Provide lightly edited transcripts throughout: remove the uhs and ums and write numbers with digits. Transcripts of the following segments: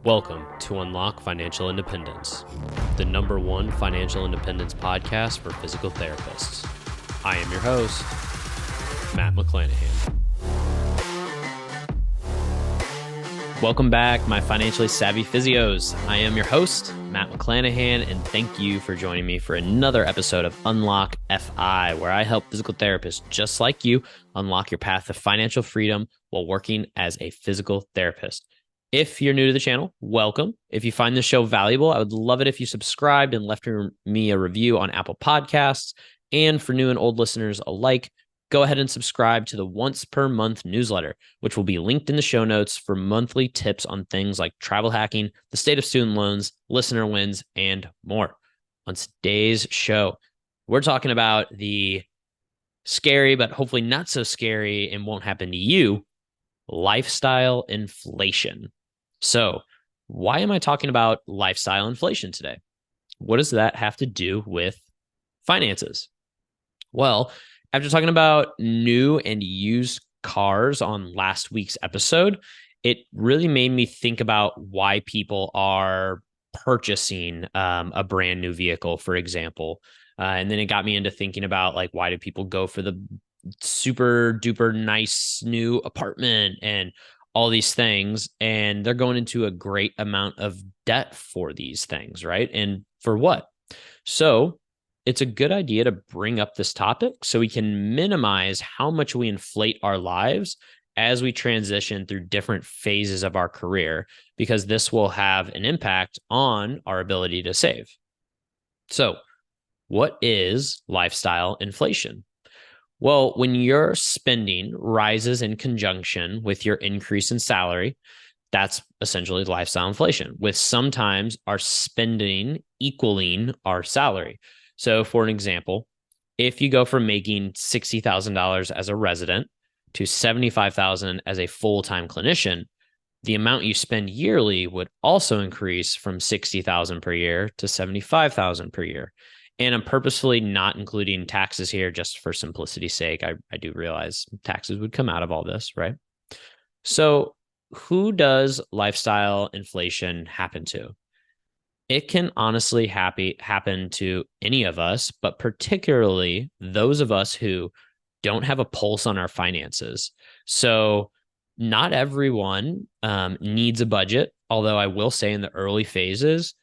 Welcome to Unlock Financial Independence, the #1 financial independence podcast for physical therapists. I am your host, Matt McClanahan. Welcome back, my financially savvy physios. I am your host, Matt McClanahan, and thank you for joining me for another episode of Unlock FI, where I help physical therapists just like you unlock your path to financial freedom while working as a physical therapist. If you're new to the channel, welcome. If you find this show valuable, I would love it if you subscribed and left me a review on Apple Podcasts. And for new and old listeners alike, go ahead and subscribe to the once per month newsletter, which will be linked in the show notes for monthly tips on things like travel hacking, the state of student loans, listener wins, and more. On today's show, we're talking about the scary, but hopefully not so scary and won't happen to you, lifestyle inflation. So why am I talking about lifestyle inflation today? What does that have to do with finances? Well, after talking about new and used cars on last week's episode, it really made me think about why people are purchasing a brand new vehicle, for example. And then it got me into thinking about why do people go for the super duper nice new apartment and all these things, and they're going into a great amount of debt for these things, right? And for what? So it's a good idea to bring up this topic so we can minimize how much we inflate our lives as we transition through different phases of our career, because this will have an impact on our ability to save. So what is lifestyle inflation? Well, when your spending rises in conjunction with your increase in salary, that's essentially lifestyle inflation, with sometimes our spending equaling our salary. So for an example, if you go from making $60,000 as a resident to $75,000 as a full-time clinician, the amount you spend yearly would also increase from $60,000 per year to $75,000 per year. And I'm purposefully not including taxes here just for simplicity's sake. I do realize taxes would come out of all this, right? So who does lifestyle inflation happen to? It can honestly happen to any of us, but particularly those of us who don't have a pulse on our finances. So not everyone needs a budget, although I will say in the early phases,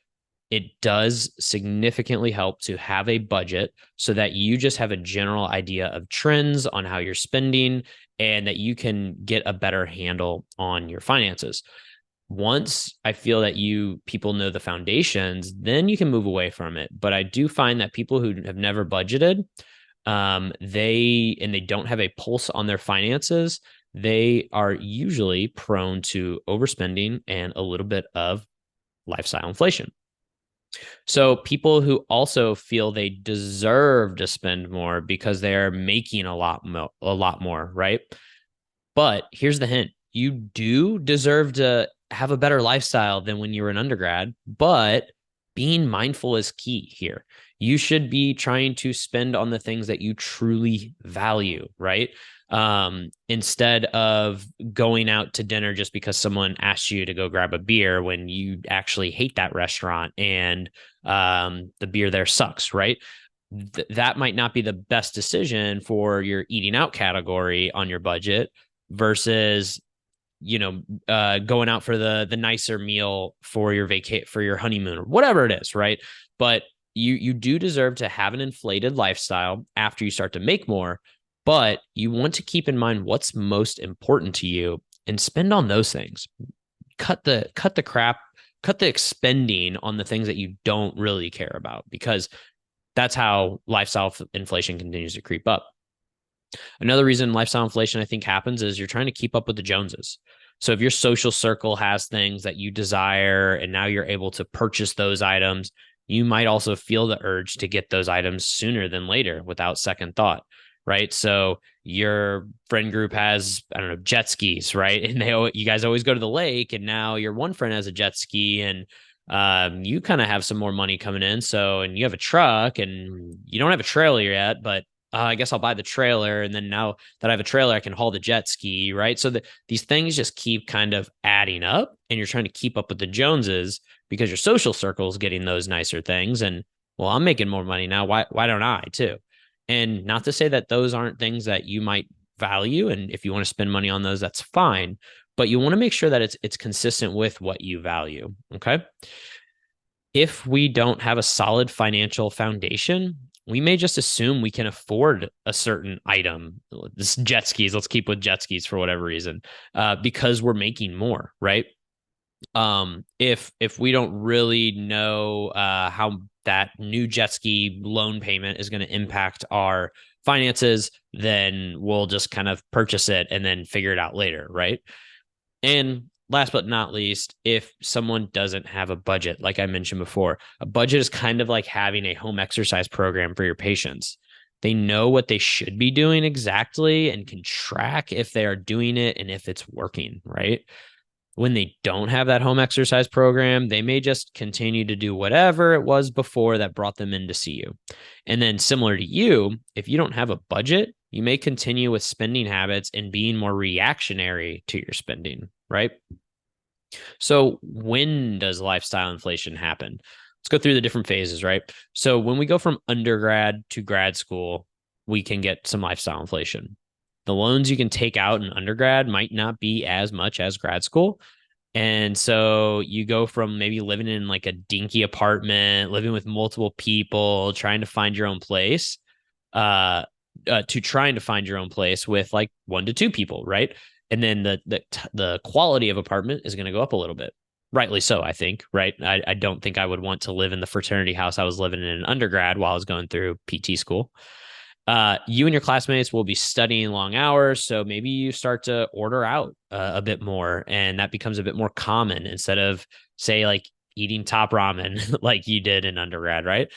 it does significantly help to have a budget so that you just have a general idea of trends on how you're spending and that you can get a better handle on your finances. Once I feel that people know the foundations, then you can move away from it. But I do find that people who have never budgeted, they don't have a pulse on their finances, they are usually prone to overspending and a little bit of lifestyle inflation. So people who also feel they deserve to spend more because they're making a lot more, right? But here's the hint. You do deserve to have a better lifestyle than when you were an undergrad, but being mindful is key here. You should be trying to spend on the things that you truly value, right? Instead of going out to dinner just because someone asked you to go grab a beer when you actually hate that restaurant and the beer there sucks, right? That might not be the best decision for your eating out category on your budget versus going out for the nicer meal for your honeymoon or whatever it is, right? But you do deserve to have an inflated lifestyle after you start to make more, but you want to keep in mind what's most important to you and spend on those things. Cut the expending on the things that you don't really care about, because that's how lifestyle inflation continues to creep up. Another reason lifestyle inflation, I think, happens is you're trying to keep up with the Joneses. So if your social circle has things that you desire and now you're able to purchase those items, you might also feel the urge to get those items sooner than later without second thought, right? So your friend group has, I don't know, jet skis, right? And you guys always go to the lake, and now your one friend has a jet ski, and you kind of have some more money coming in. So, and you have a truck, and you don't have a trailer yet, but I guess I'll buy the trailer. And then now that I have a trailer, I can haul the jet ski, right? So these things just keep kind of adding up, and you're trying to keep up with the Joneses because your social circle is getting those nicer things. And well, I'm making more money now. Why don't I too? And not to say that those aren't things that you might value. And if you want to spend money on those, that's fine. But you want to make sure that it's consistent with what you value. Okay. If we don't have a solid financial foundation, we may just assume we can afford a certain item. This jet skis, let's keep with jet skis for whatever reason, because we're making more, right? If we don't really know how that new jet ski loan payment is going to impact our finances, then we'll just kind of purchase it and then figure it out later, right? And last but not least, if someone doesn't have a budget, like I mentioned before, a budget is kind of like having a home exercise program for your patients. They know what they should be doing exactly and can track if they are doing it and if it's working, right? When they don't have that home exercise program, they may just continue to do whatever it was before that brought them in to see you. And then, similar to you, if you don't have a budget, you may continue with spending habits and being more reactionary to your spending, right? So, when does lifestyle inflation happen? Let's go through the different phases, right? So, when we go from undergrad to grad school, we can get some lifestyle inflation. The loans you can take out in undergrad might not be as much as grad school. And so you go from maybe living in like a dinky apartment, living with multiple people, trying to find your own place, to trying to find your own place with like 1 to 2 people, right? And then the quality of apartment is going to go up a little bit. Rightly so, I think, right? I don't think I would want to live in the fraternity house I was living in undergrad while I was going through PT school. You and your classmates will be studying long hours. So maybe you start to order out a bit more, and that becomes a bit more common instead of, say, like eating top ramen like you did in undergrad, right?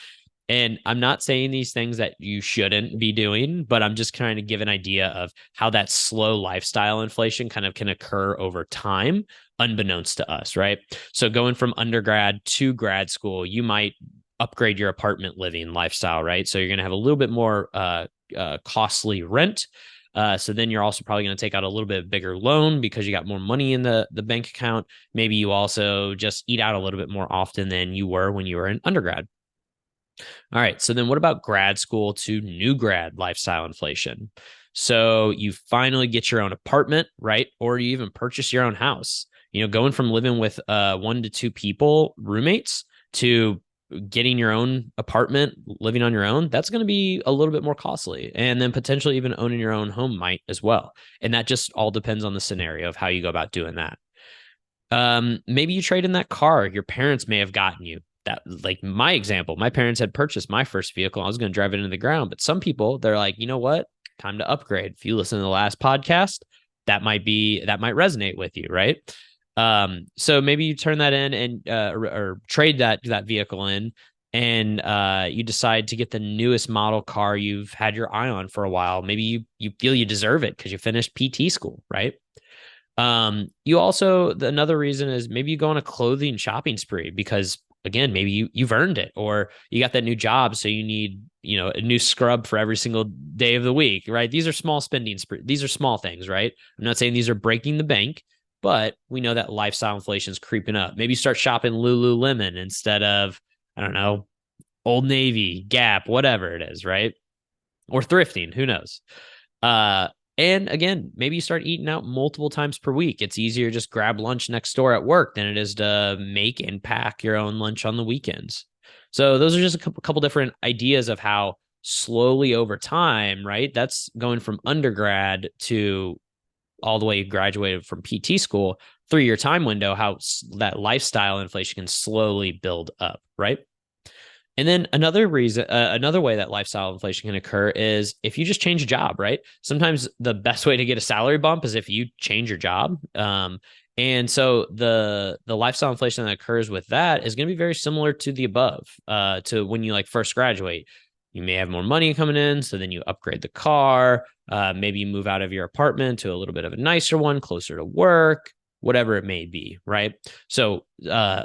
And I'm not saying these things that you shouldn't be doing, but I'm just trying to give an idea of how that slow lifestyle inflation kind of can occur over time, unbeknownst to us, right? So going from undergrad to grad school, you might upgrade your apartment living lifestyle, right? So you're going to have a little bit more costly rent. So then you're also probably going to take out a little bit bigger loan because you got more money in the bank account. Maybe you also just eat out a little bit more often than you were when you were in undergrad. All right. So then what about grad school to new grad lifestyle inflation? So you finally get your own apartment, right? Or you even purchase your own house. Going from living with 1 to 2 people, roommates, to getting your own apartment, living on your own, that's going to be a little bit more costly. And then potentially even owning your own home might as well. And that just all depends on the scenario of how you go about doing that. Maybe you trade in that car your parents may have gotten you. That, like my example, my parents had purchased my first vehicle. I was going to drive it into the ground, but some people, they're like, you know what? Time to upgrade. If you listen to the last podcast, that might resonate with you, right? So maybe you turn that in and or trade that vehicle in, and you decide to get the newest model car you've had your eye on for a while. Maybe you feel you deserve it because you finished PT school, right? You also, another reason is maybe you go on a clothing shopping spree because, again, maybe you've earned it, or you got that new job, so you need a new scrub for every single day of the week, right? These are small spending these are small things, right? I'm not saying these are breaking the bank, but we know that lifestyle inflation is creeping up. Maybe start shopping Lululemon instead of, I don't know, Old Navy, Gap, whatever it is, right? Or thrifting, who knows? And again, maybe you start eating out multiple times per week. It's easier to just grab lunch next door at work than it is to make and pack your own lunch on the weekends. So those are just a couple different ideas of how slowly over time, right? That's going from undergrad to all the way you graduated from PT school, 3-year time window, how that lifestyle inflation can slowly build up, right? And then another way that lifestyle inflation can occur is if you just change a job, right? Sometimes the best way to get a salary bump is if you change your job. And so the lifestyle inflation that occurs with that is going to be very similar to the above, to when you like first graduate. You may have more money coming in, so then you upgrade the car. Maybe you move out of your apartment to a little bit of a nicer one, closer to work, whatever it may be, right? So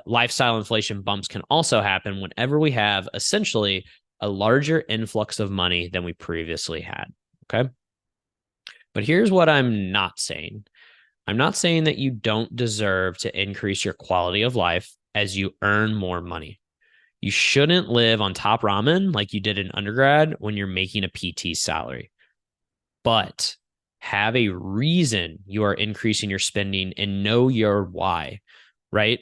lifestyle inflation bumps can also happen whenever we have essentially a larger influx of money than we previously had. Okay. But here's what I'm not saying. I'm not saying that you don't deserve to increase your quality of life as you earn more money. You shouldn't live on top ramen like you did in undergrad when you're making a PT salary, but have a reason you are increasing your spending and know your why, right?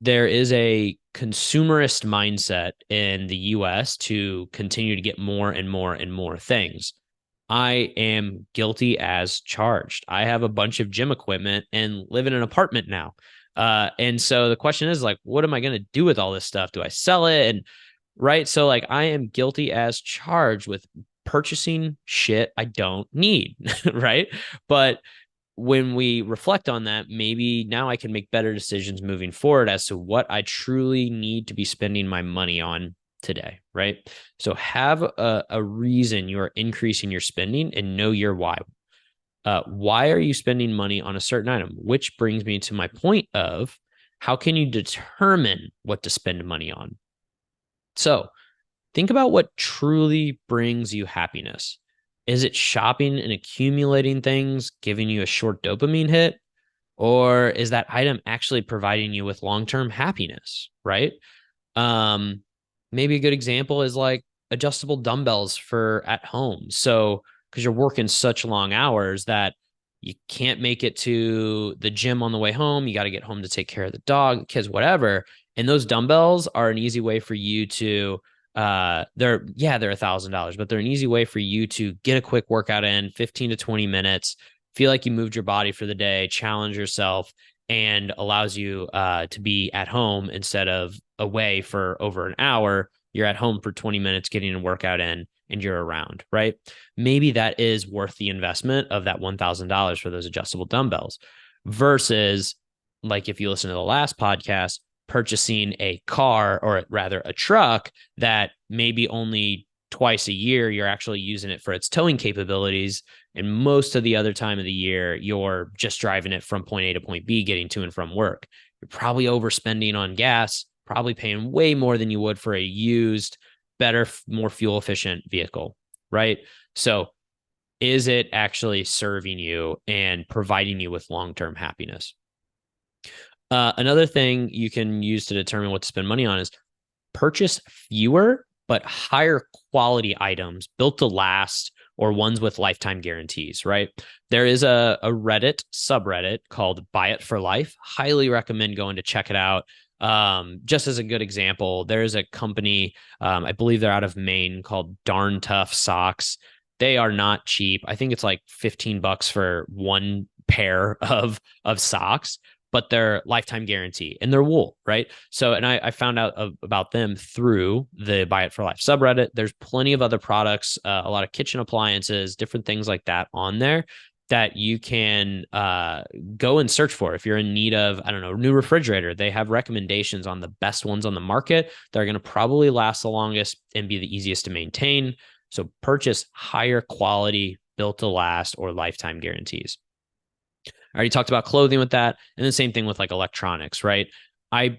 There is a consumerist mindset in the US to continue to get more and more and more things. I am guilty as charged. I have a bunch of gym equipment and live in an apartment now. And so the question is like, what am I going to do with all this stuff? Do I sell it? And right. So like I am guilty as charged with purchasing shit I don't need. Right. But when we reflect on that, maybe now I can make better decisions moving forward as to what I truly need to be spending my money on today, right? So have a reason you're increasing your spending and know your why. Why are you spending money on a certain item? Which brings me to my point of how can you determine what to spend money on? So think about what truly brings you happiness. Is it shopping and accumulating things, giving you a short dopamine hit? Or is that item actually providing you with long-term happiness, right? Um, Maybe a good example is like adjustable dumbbells for at home. So, because you're working such long hours that you can't make it to the gym on the way home, you got to get home to take care of the dog, kids, whatever. And those dumbbells are an easy way for you to they're $1,000, but they're an easy way for you to get a quick workout in 15 to 20 minutes, feel like you moved your body for the day, challenge yourself, and allows you to be at home instead of away for over an hour. You're at home for 20 minutes getting a workout in and you're around, right? Maybe that is worth the investment of that $1,000 for those adjustable dumbbells versus, like, if you listen to the last podcast, purchasing a car or rather a truck that maybe only twice a year you're actually using it for its towing capabilities. And most of the other time of the year, you're just driving it from point A to point B, getting to and from work. You're probably overspending on gas, probably paying way more than you would for a used, better, more fuel efficient vehicle, right? So is it actually serving you and providing you with long-term happiness? Another thing you can use to determine what to spend money on is purchase fewer but higher quality items built to last or ones with lifetime guarantees, right? There is a Reddit subreddit called Buy It for Life. Highly recommend going to check it out. Just as a good example, there's a company, I believe they're out of Maine, called Darn Tough Socks. They are not cheap. I think it's like $15 for one pair of socks, but they're lifetime guarantee and they're wool, right? So, and I found out about them through the Buy It for Life subreddit. There's plenty of other products, a lot of kitchen appliances, different things like that on there that you can go and search for. If you're in need of, I don't know, a new refrigerator, they have recommendations on the best ones on the market that are going to probably last the longest and be the easiest to maintain. So purchase higher quality, built to last, or lifetime guarantees. I already talked about clothing with that. And the same thing with like electronics, right? I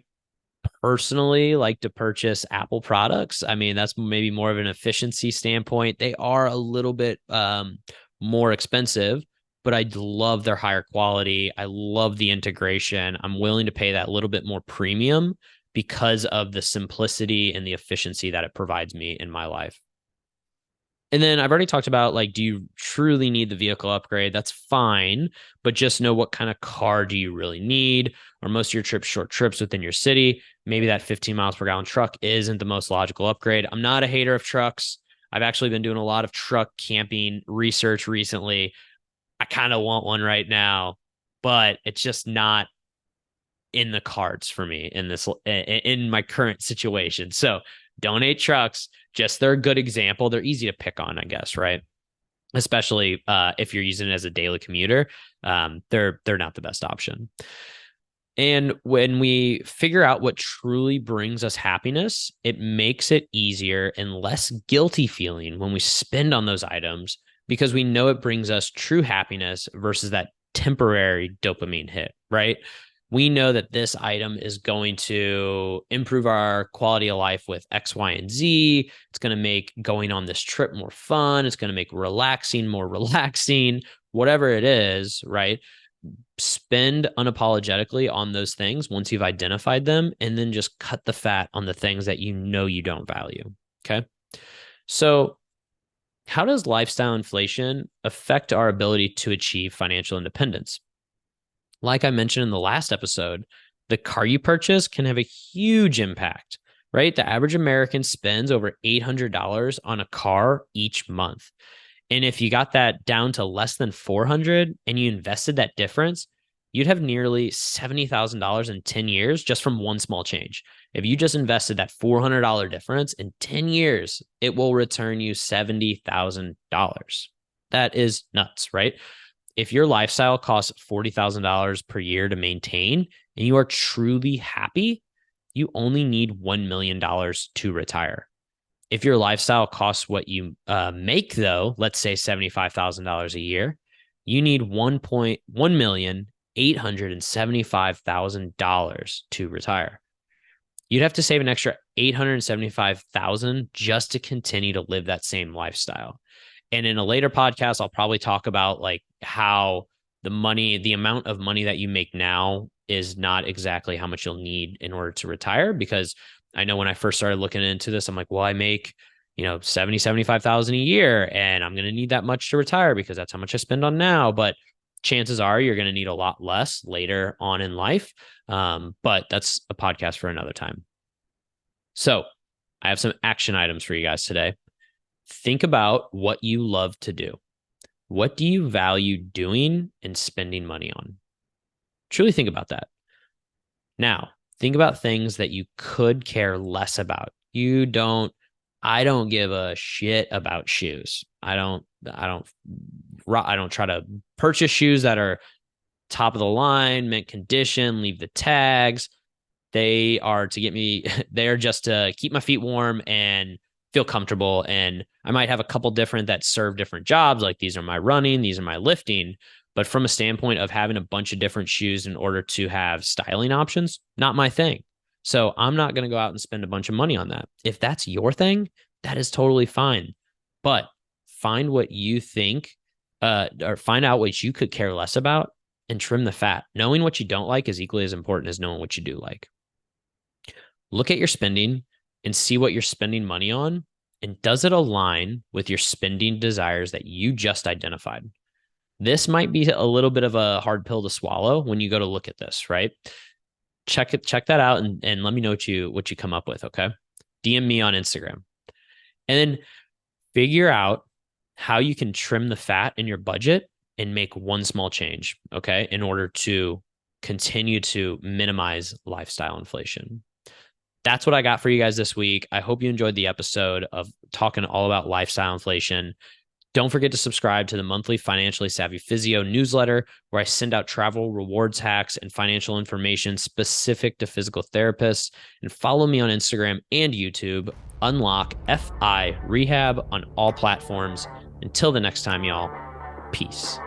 personally like to purchase Apple products. I mean, that's maybe more of an efficiency standpoint. They are a little bit more expensive, but I love their higher quality. I love the integration. I'm willing to pay that little bit more premium because of the simplicity and the efficiency that it provides me in my life. And then I've already talked about, like, do you truly need the vehicle upgrade? That's fine, but just know what kind of car do you really need? Or most of your trips, short trips within your city, maybe that 15 miles per gallon truck isn't the most logical upgrade. I'm not a hater of trucks. I've actually been doing a lot of truck camping research recently. I kind of want one right now, but it's just not in the cards for me in my current situation. So don't hate trucks. Just they're a good example. They're easy to pick on, I guess, right? Especially if you're using it as a daily commuter. They're not the best option. And when we figure out what truly brings us happiness, it makes it easier and less guilty feeling when we spend on those items because we know it brings us true happiness versus that temporary dopamine hit, right? we know that this item is going to improve our quality of life with X, Y, and Z. It's going to make going on this trip more fun. It's going to make relaxing more relaxing, whatever it is, right? Spend unapologetically on those things once you've identified them, and then just cut the fat on the things that you know you don't value. Okay. So, how does lifestyle inflation affect our ability to achieve financial independence? Like I mentioned in the last episode, the car you purchase can have a huge impact, right? The average American spends over $800 on a car each month. And if you got that down to less than 400 and you invested that difference, you'd have nearly $70,000 in 10 years just from one small change. If you just invested that $400 difference in 10 years, it will return you $70,000. That is nuts, right? If your lifestyle costs $40,000 per year to maintain and you are truly happy, you only need $1 million to retire. If your lifestyle costs what you make, though, let's say $75,000 a year, you need $1,875,000 to retire. You'd have to save an extra $875,000 just to continue to live that same lifestyle. And in a later podcast, I'll probably talk about like how the amount of money that you make now is not exactly how much you'll need in order to retire. Because I know when I first started looking into this, I'm like, well, I make, 75,000 a year and I'm going to need that much to retire because that's how much I spend on now. But chances are you're going to need a lot less later on in life. But that's a podcast for another time. So I have some action items for you guys today. Think about what you love to do. What do you value doing and spending money on? Truly think about that. Now, think about things that you could care less about. I don't give a shit about shoes. I don't try to purchase shoes that are top of the line, mint condition, leave the tags. They are just to keep my feet warm and feel comfortable. And I might have a couple different that serve different jobs. Like these are my running, these are my lifting. But from a standpoint of having a bunch of different shoes in order to have styling options, not my thing. So I'm not going to go out and spend a bunch of money on that. If that's your thing, that is totally fine. But find what you think, or find out what you could care less about and trim the fat. Knowing what you don't like is equally as important as knowing what you do like. Look at your spending and see what you're spending money on. And does it align with your spending desires that you just identified? This might be a little bit of a hard pill to swallow when you go to look at this, right? Check that out and let me know what you come up with, okay? DM me on Instagram. And then figure out how you can trim the fat in your budget and make one small change, okay, in order to continue to minimize lifestyle inflation. That's what I got for you guys this week. I hope you enjoyed the episode of talking all about lifestyle inflation. Don't forget to subscribe to the monthly Financially Savvy Physio newsletter, where I send out travel rewards hacks and financial information specific to physical therapists. And follow me on Instagram and YouTube, Unlock FI Rehab, on all platforms. Until the next time, y'all, peace.